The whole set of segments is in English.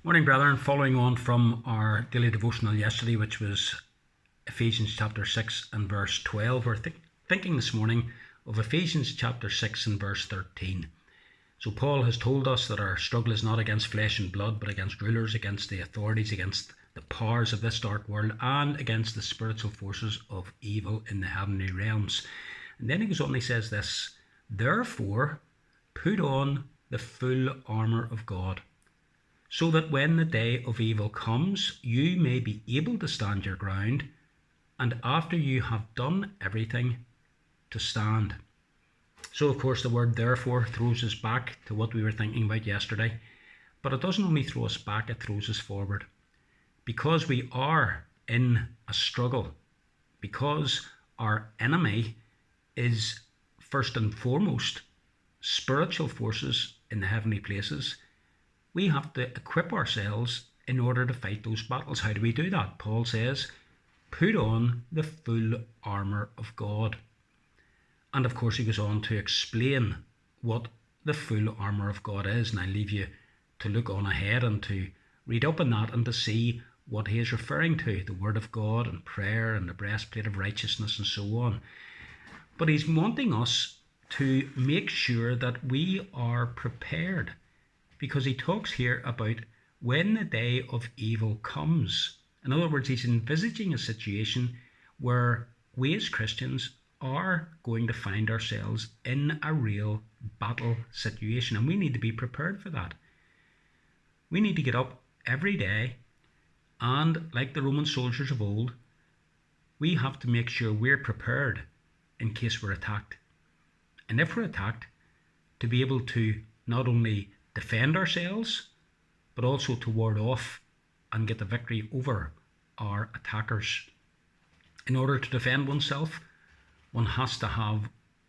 Morning, brethren. Following on from our daily devotional yesterday, which was Ephesians chapter 6 and verse 12, we're thinking this morning of Ephesians chapter 6 and verse 13. So Paul has told us that our struggle is not against flesh and blood, but against rulers, against the authorities, against the powers of this dark world, and against the spiritual forces of evil in the heavenly realms. And then he goes on and he says this: therefore, put on the full armour of God, so that when the day of evil comes, you may be able to stand your ground, and after you have done everything, to stand. So, of course, the word therefore throws us back to what we were thinking about yesterday. But it doesn't only throw us back, it throws us forward. Because we are in a struggle, because our enemy is first and foremost spiritual forces in the heavenly places, we have to equip ourselves in order to fight those battles. How do we do that? Paul says, put on the full armour of God. And of course he goes on to explain what the full armour of God is. And I leave you to look on ahead and to read up on that and to see what he is referring to. The Word of God and prayer and the breastplate of righteousness and so on. But he's wanting us to make sure that we are prepared, because he talks here about when the day of evil comes. In other words, he's envisaging a situation where we as Christians are going to find ourselves in a real battle situation, and we need to be prepared for that. We need to get up every day, and like the Roman soldiers of old, we have to make sure we're prepared in case we're attacked. And if we're attacked, to be able to not only defend ourselves, but also to ward off and get the victory over our attackers. In order to defend oneself, one has to have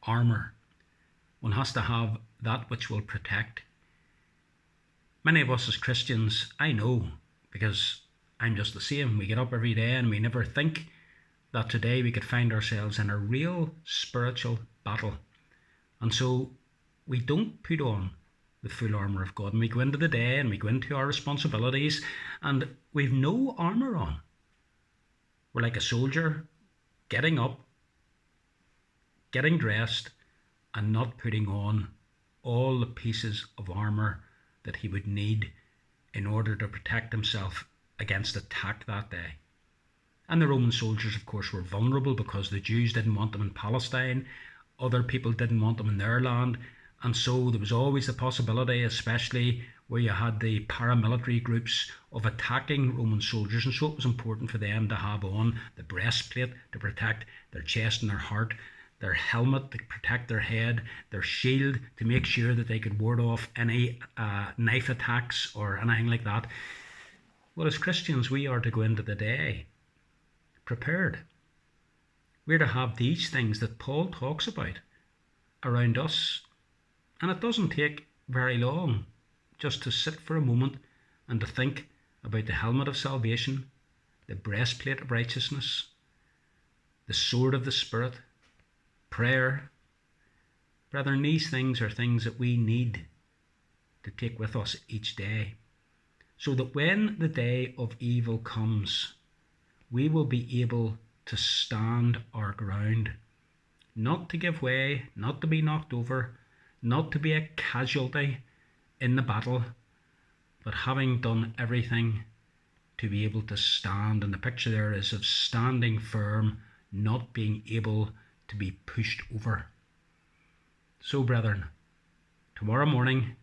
armour. One has to have that which will protect. Many of us as Christians, I know, because I'm just the same, we get up every day and we never think that today we could find ourselves in a real spiritual battle. And so we don't put on the full armour of God, and we go into the day and we go into our responsibilities and we've no armour on. We're like a soldier getting up, getting dressed, and not putting on all the pieces of armour that he would need in order to protect himself against attack that day. And the Roman soldiers, of course, were vulnerable because the Jews didn't want them in Palestine, other people didn't want them in their land. And so there was always the possibility, especially where you had the paramilitary groups, of attacking Roman soldiers. And so it was important for them to have on the breastplate to protect their chest and their heart, their helmet to protect their head, their shield to make sure that they could ward off any knife attacks or anything like that. Well, as Christians, we are to go into the day prepared. We're to have these things that Paul talks about around us. And it doesn't take very long just to sit for a moment and to think about the helmet of salvation, the breastplate of righteousness, the sword of the Spirit, prayer. Brethren, these things are things that we need to take with us each day, so that when the day of evil comes, we will be able to stand our ground, not to give way, not to be knocked over, not to be a casualty in the battle, but having done everything to be able to stand. And the picture there is of standing firm, not being able to be pushed over. So, brethren, tomorrow morning,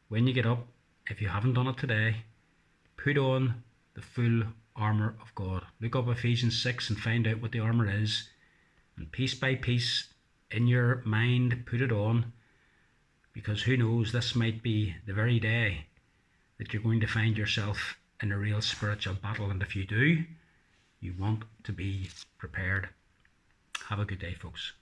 when you get up, if you haven't done it today, put on the full armour of God. Look up Ephesians 6 and find out what the armour is, and piece by piece in your mind put it on. Because who knows, this might be the very day that you're going to find yourself in a real spiritual battle. And if you do, you want to be prepared. Have a good day, folks.